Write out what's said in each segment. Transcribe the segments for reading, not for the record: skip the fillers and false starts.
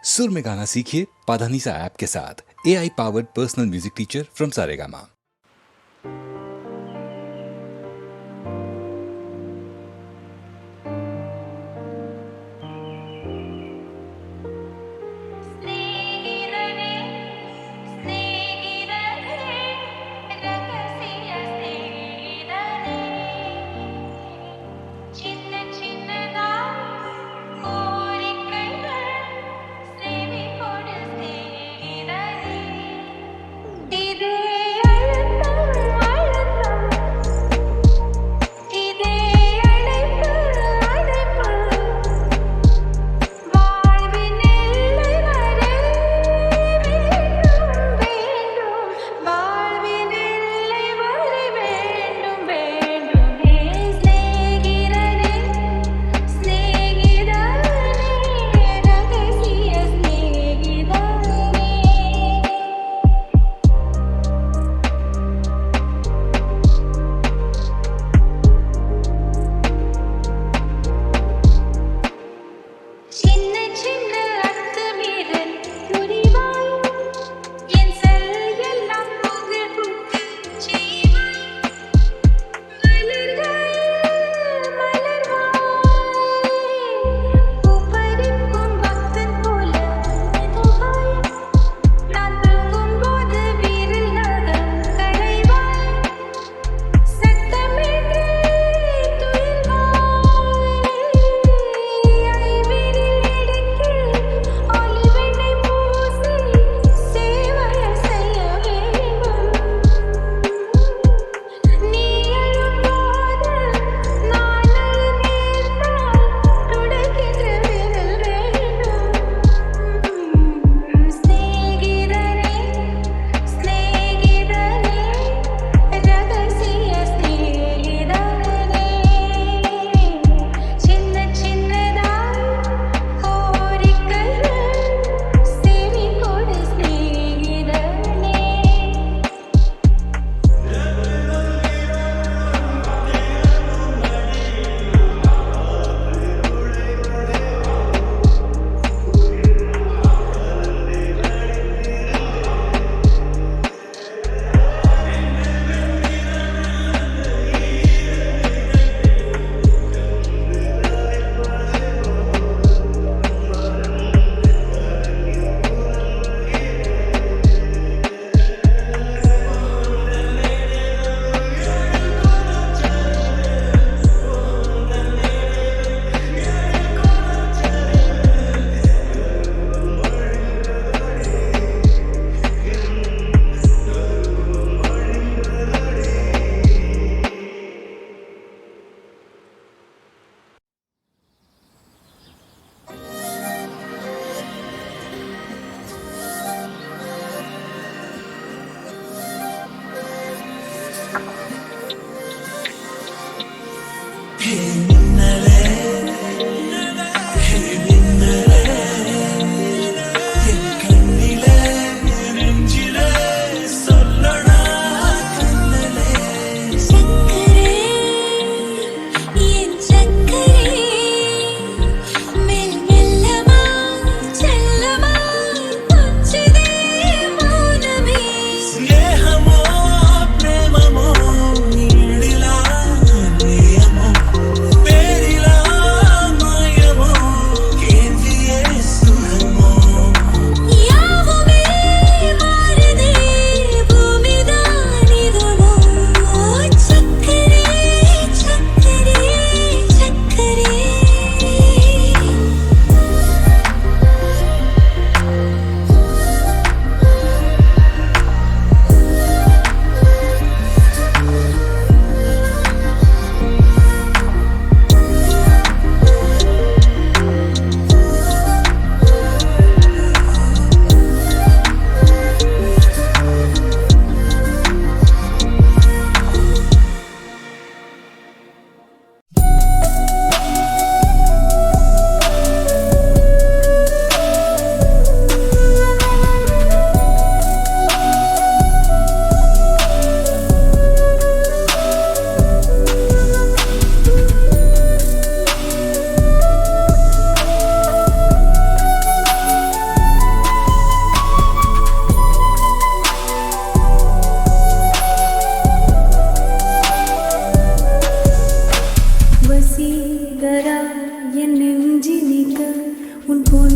सुर में गाना सीखिए पाधानीसा ऐप के साथ। AI powered personal music teacher from Saregama. இது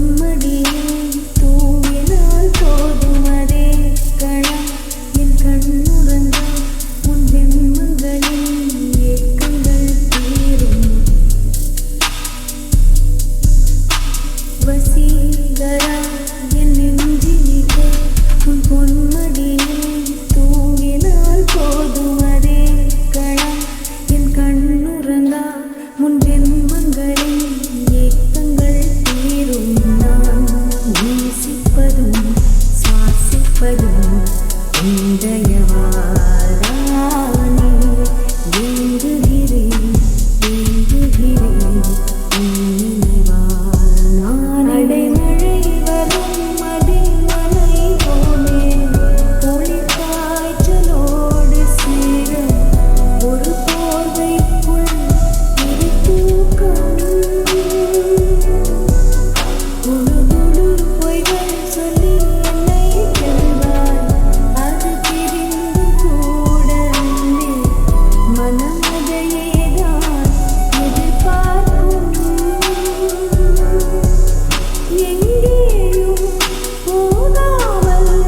பொன்மடியில் தூங்கினால் போதும் அதே கணம் என் கண்ணுறங்க உன் வெண்மங்களில் ஏக்கங்கள் தீரும் வசீகரா என் நெஞ்சினிலே உன் பொன்மடியில் தூங்கினால் போதும் அதே கணம் என் கண்ணுறங்கா உன் வெண்மங்களில் ஏக்கங்கள் தீரும் நான் நேசிப்பதும் சுவாசிப்பதும் இந்தயவாதானே வேண்டுகிறேன் வேண்டுகிறேன் நினைவால் நான் அடைமழை வரும் அடிமலை போலே குளிர் காய்ச்சலோடு சேர ஒரு போர்வைக்குள் இரு தூக்கம் குழு குழு பொய்கள் சொல்லி என்னை வெல்வாய் அது தெரிந்து கூட அன்பே மனம் அதையேதான் எதிர்பார்க்கும் எங்கேயும் போகாமல்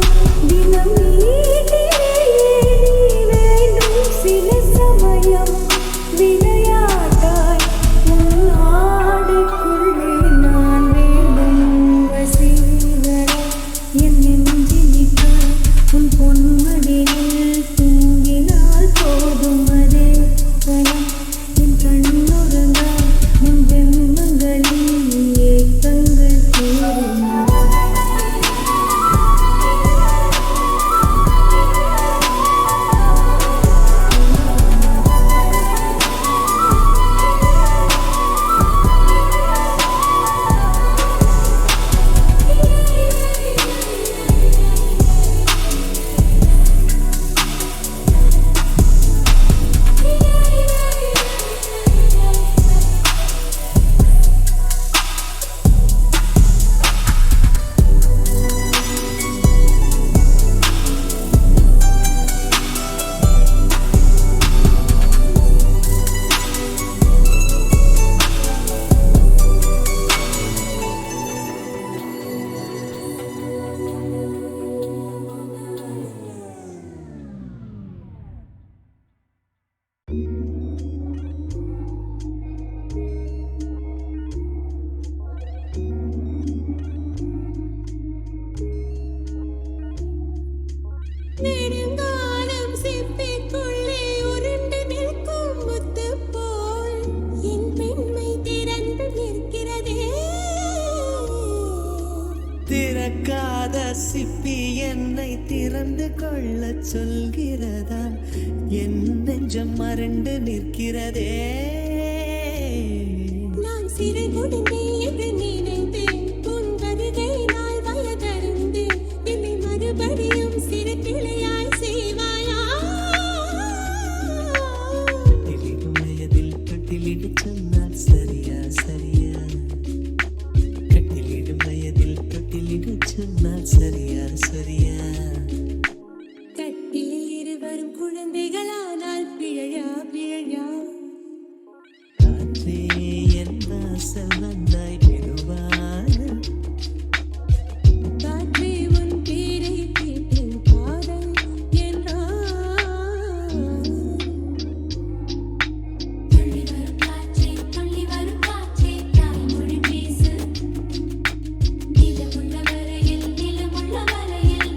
தினம் வீட்டிலேயே நீ வேண்டும் சில சமயம் விளையாட்டாய் உன் ஆடைக்குள்ளே நான் வேண்டும் வசீகரா என் நெஞ்சினிக்கா உன் பொன்மடியில் தூங்கினால் போதும் அதே கணம் என் கண்ணுறங்கா உன் வெண்மங்களில் ஏக்கங்கள் தீரும் நெடுங்காலம் சிப்பிக்குள்ளே உருண்டு நிற்கும் முத்து போல் என் பெண்மை திறந்து நிற்கிறதே திறக்காத சிப்பி என்னை திறந்து கொள்ளச் சொல்கிறதா என் நெஞ்சம் மறண்டு நிற்கிறதே நான் சிறு குழந்தை என்று நினைத்தேன் உன் வருகை நாள் வயதறிந்து என்னை மறுபடியும் சிறு கிளையாய் செய்வாயா தொட்டிலிடும் வயதில் தொட்டிலிடு சொன்னால் சரியா சரியா கட்டிலிடும் வயதில் தொட்டிலிடு சொன்னால் சரியா சரியா கட்டில் இருவரும் குழந்தைகளானால் பிழையா பிழையா காற்றே என் வாசல் வந்தாய் பெறுவான காற்றே உன் பேரை கேட்டு காதல் என்றான் துள்ளி வரும் காற்றே தாய்மொழி பேசு நிலமுள்ள வரையில் நிலமுள்ள வரையில்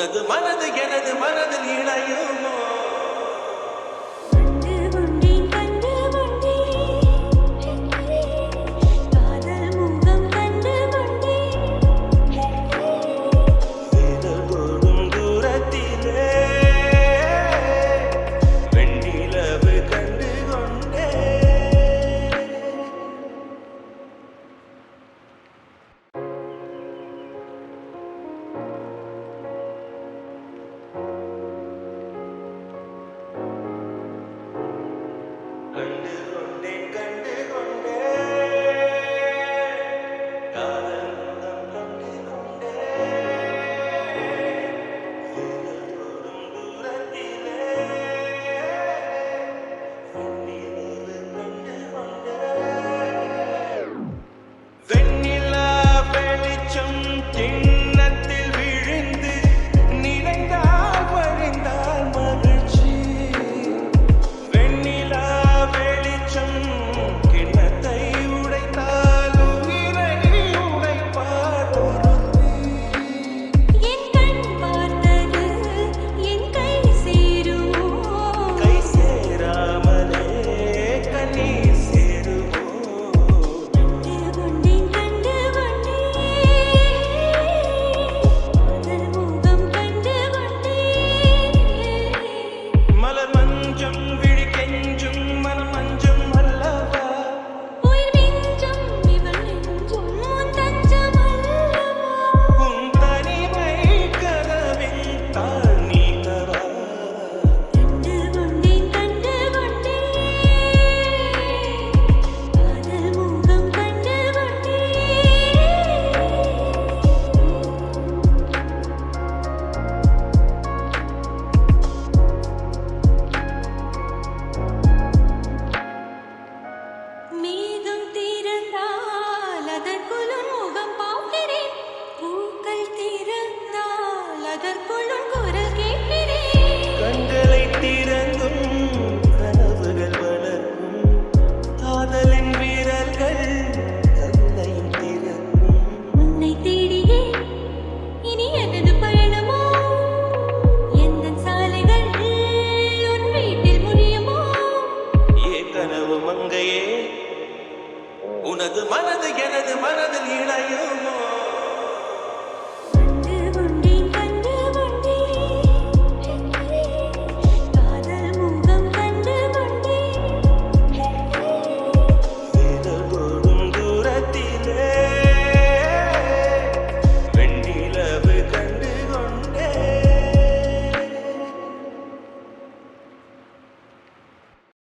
உனது மனது எனது மனதில் இணையுமோ கண்டு கொண்டேன் கண்டு கொண்டேன் காதல் முகம் கண்டு கொண்டேன் விரல் தொடும் தூரத்திலே வெண்ணிலவு கண்டு கொண்டேன் கண்டு கொண்டேன் கண்டு கொண்டேன் காதல் முகம் கண்டு கொண்டேன் விரல் தொடும் தூரத்திலே வெண்ணிலவு கண்டு கொண்டேன் வெண்ணிலா வெளிச்சம் கிண்ணத்தில் விழுந்து நினைந்தால் வழிந்தால் மகிழ்ச்சி வெண்ணிலா வெளிச்சம் கிண்ணத்தை உடைத்தால் உயிரை உடைப்பார் ஒருத்தி என் கண் பார்த்தது என் கை சேருமோ கை சேராமலே கண்ணீர் சேருமோ கண்டு கொண்டேன் கண்டு கொண்டேன் காதல் முகம் கண்டு கொண்டேன் மலர் மஞ்சம் விழி கெஞ்சும் மனம் மஞ்சம் அல்லவா உயிர் மிஞ்சும் இவள் நெஞ்சும் உன் தஞ்சம் அல்லவா உன் தனிமை கதவில் தாழ் நீங்கவா கண்டு கொண்டேன் கண்டு கொண்டேன் காதல் முகம் கண்டு கொண்டேன் மேகம் திறந்தால் அதற்குள் உன் முகம் பார்க்கிறேன் பூக்கள் திறந்தால் அதற்குள் உன் குரல் கேட்கிறேன் கண்களை திறந்தும் கனவுகள் வளர்க்கும் காதலின் வீரர்கள் கண்ணையும் திறக்கும் உன்னை தேடியே இனி எனது பயணமோ எந்த சாலைகள் உன் வீட்டில் முடியுமோ ஏ கனவு மங்கையே உனது மனது எனது மனதில் இணையுமோ